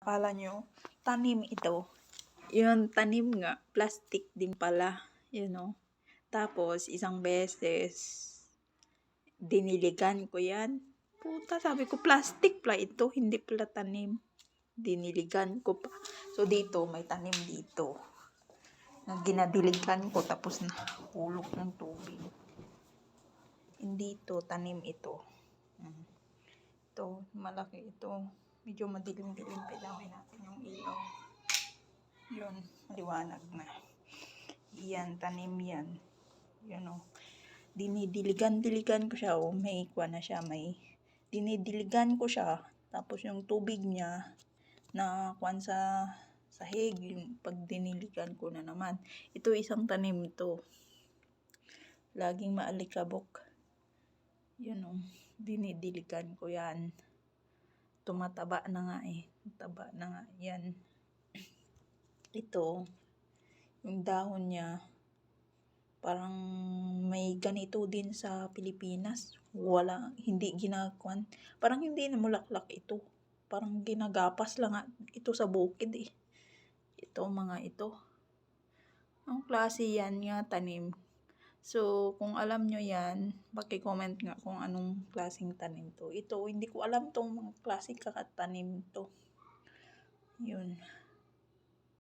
akala nyo, tanim ito. Yun, tanim nga, plastic din pala. You know. Tapos, isang beses, diniligan ko yan. Puta, sabi ko, plastic pala ito, hindi pala tanim. Diniligan ko pa. So, dito, may tanim dito. Na ginadiligan ko, tapos nahulog ng tubig. Hindi ito, tanim ito. Ito, malaki ito. Medyo madilim-dilim. Pilawin natin yung ilaw. Yun, maliwanag na. Yan, tanim yan. Yun o. Dinidiligan ko siya. O, may ikwa na siya. May dinidiligan ko siya. Tapos yung tubig niya na kwan sa sahig. Yung pag diniligan ko na naman. Ito isang tanim ito. Laging maalikabok. Yun o. Dinidiligan ko yan. Tumataba na nga eh. Taba na nga yan. Ito, yung dahon niya, parang may ganito din sa Pilipinas. Wala, hindi ginagawan. Parang hindi na mulaklak ito. Parang ginagapas lang ito sa bukid eh. Ito, mga ito. Ang klase yan nga, tanim. So, kung alam nyo yan, paki-comment nga kung anong klaseng tanim to. Ito, hindi ko alam tong mga klaseng kakatanim to. Yun.